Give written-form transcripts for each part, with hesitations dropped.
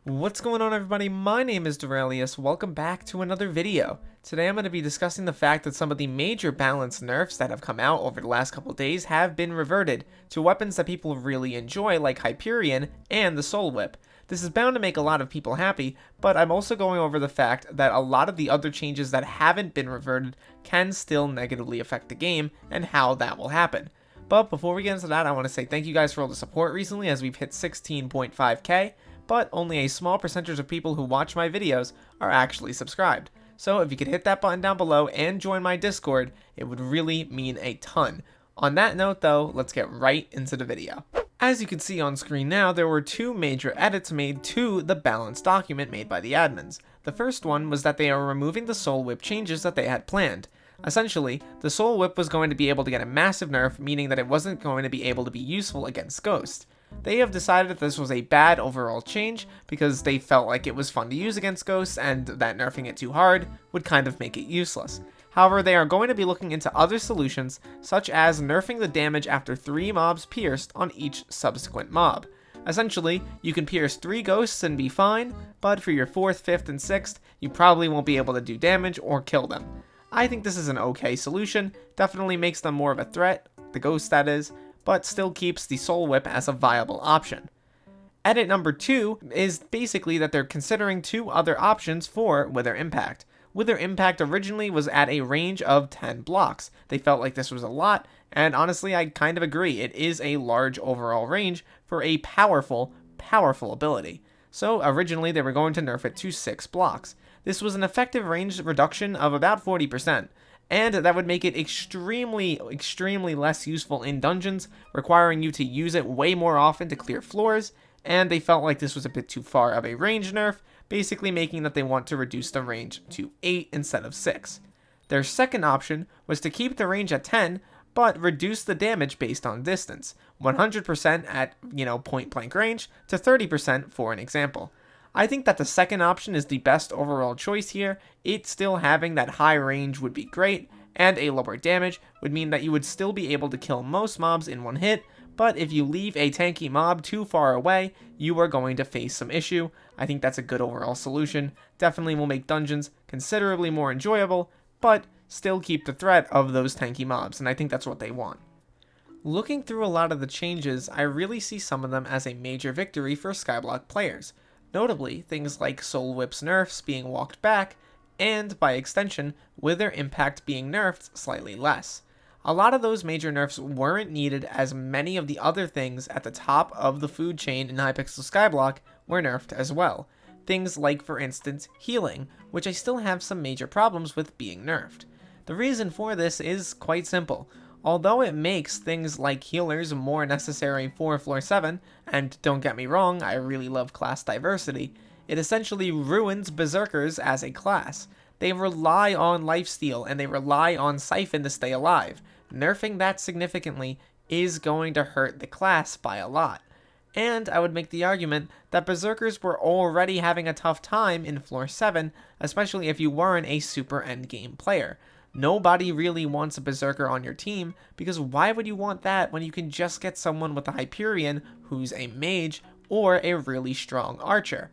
What's going on, everybody? My name is Derailious. Welcome back to another video. Today I'm going to be discussing the fact that some of the major balance nerfs that have come out over the last couple days have been reverted to weapons that people really enjoy, like Hyperion and the Soul Whip. This is bound to make a lot of people happy, but I'm also going over the fact that a lot of the other changes that haven't been reverted can still negatively affect the game and how that will happen. But before we get into that, I want to say thank you guys for all the support recently as we've hit 16.5k. But only a small percentage of people who watch my videos are actually subscribed. So if you could hit that button down below and join my Discord, it would really mean a ton. On that note though, let's get right into the video. As you can see on screen now, there were two major edits made to the balance document made by the admins. The first one was that they are removing the Soul Whip changes that they had planned. Essentially, the Soul Whip was going to be able to get a massive nerf, meaning that it wasn't going to be able to be useful against Ghost. They have decided that this was a bad overall change because they felt like it was fun to use against Ghosts and that nerfing it too hard would kind of make it useless. However, they are going to be looking into other solutions, such as nerfing the damage after 3 mobs pierced on each subsequent mob. Essentially, you can pierce 3 ghosts and be fine, but for your 4th, 5th, and 6th, you probably won't be able to do damage or kill them. I think this is an okay solution, definitely makes them more of a threat, the ghost that is, but still keeps the Soul Whip as a viable option. Edit number 2 is basically that they're considering 2 other options for Wither Impact. Wither Impact originally was at a range of 10 blocks. They felt like this was a lot, and honestly I kind of agree, it is a large overall range for a powerful ability. So originally they were going to nerf it to 6 blocks. This was an effective range reduction of about 40%. And that would make it extremely less useful in dungeons, requiring you to use it way more often to clear floors, and they felt like this was a bit too far of a range nerf, basically making that they want to reduce the range to 8 instead of 6. Their second option was to keep the range at 10, but reduce the damage based on distance, 100% at, point blank range, to 30% for an example. I think that the second option is the best overall choice here. It still having that high range would be great, and a lower damage would mean that you would still be able to kill most mobs in one hit, but if you leave a tanky mob too far away, you are going to face some issue. I think that's a good overall solution. Definitely will make dungeons considerably more enjoyable, but still keep the threat of those tanky mobs, and I think that's what they want. Looking through a lot of the changes, I really see some of them as a major victory for Skyblock players. Notably, things like Soul Whip's nerfs being walked back, and by extension, Wither Impact being nerfed slightly less. A lot of those major nerfs weren't needed as many of the other things at the top of the food chain in Hypixel Skyblock were nerfed as well. Things like, for instance, healing, which I still have some major problems with being nerfed. The reason for this is quite simple. Although it makes things like healers more necessary for Floor 7, and don't get me wrong, I really love class diversity, it essentially ruins Berserkers as a class. They rely on lifesteal, and they rely on Siphon to stay alive. Nerfing that significantly is going to hurt the class by a lot. And I would make the argument that Berserkers were already having a tough time in Floor 7, especially if you weren't a super endgame player. Nobody really wants a Berserker on your team, because why would you want that when you can just get someone with a Hyperion who's a mage or a really strong archer?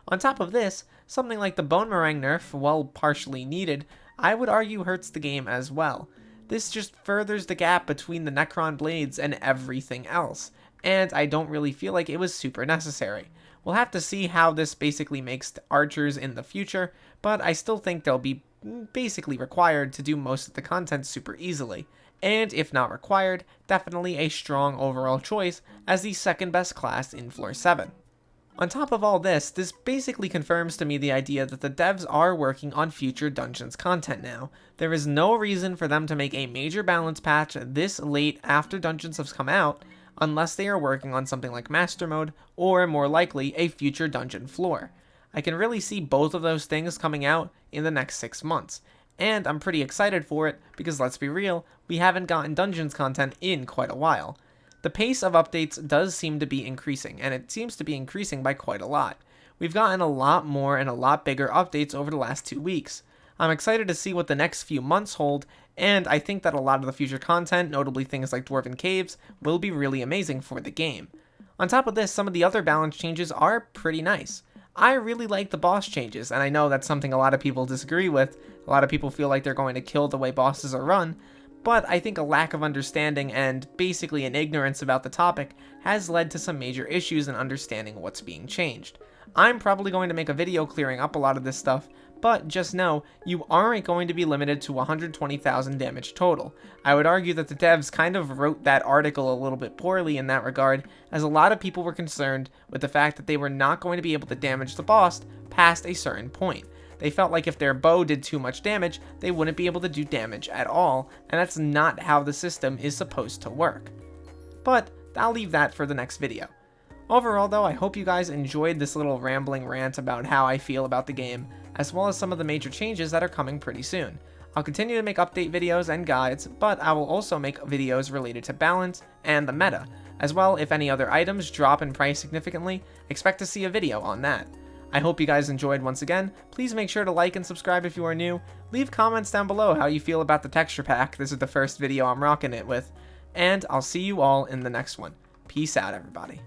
On top of this, something like the Bone Meringue nerf, while partially needed, I would argue hurts the game as well. This just furthers the gap between the Necron blades and everything else, and I don't really feel like it was super necessary. We'll have to see how this basically makes archers in the future, but I still think they'll be basically required to do most of the content super easily, and if not required, definitely a strong overall choice as the second best class in Floor 7. On top of all this basically confirms to me the idea that the devs are working on future Dungeons content now. There is no reason for them to make a major balance patch this late after Dungeons have come out, unless they are working on something like Master Mode, or more likely, a future dungeon floor. I can really see both of those things coming out in the next 6 months, and I'm pretty excited for it because let's be real, we haven't gotten Dungeons content in quite a while. The pace of updates does seem to be increasing, and it seems to be increasing by quite a lot. We've gotten a lot more and a lot bigger updates over the last 2 weeks. I'm excited to see what the next few months hold, and I think that a lot of the future content, notably things like Dwarven Caves, will be really amazing for the game. On top of this, some of the other balance changes are pretty nice. I really like the boss changes, and I know that's something a lot of people disagree with. A lot of people feel like they're going to kill the way bosses are run, but I think a lack of understanding and basically an ignorance about the topic has led to some major issues in understanding what's being changed. I'm probably going to make a video clearing up a lot of this stuff, but just know, you aren't going to be limited to 120,000 damage total. I would argue that the devs kind of wrote that article a little bit poorly in that regard, as a lot of people were concerned with the fact that they were not going to be able to damage the boss past a certain point. They felt like if their bow did too much damage, they wouldn't be able to do damage at all, and that's not how the system is supposed to work. But I'll leave that for the next video. Overall though, I hope you guys enjoyed this little rambling rant about how I feel about the game, as well as some of the major changes that are coming pretty soon. I'll continue to make update videos and guides, but I will also make videos related to balance and the meta. As well, if any other items drop in price significantly, expect to see a video on that. I hope you guys enjoyed once again. Please make sure to like and subscribe if you are new. Leave comments down below how you feel about the texture pack. This is the first video I'm rocking it with. And I'll see you all in the next one. Peace out, everybody.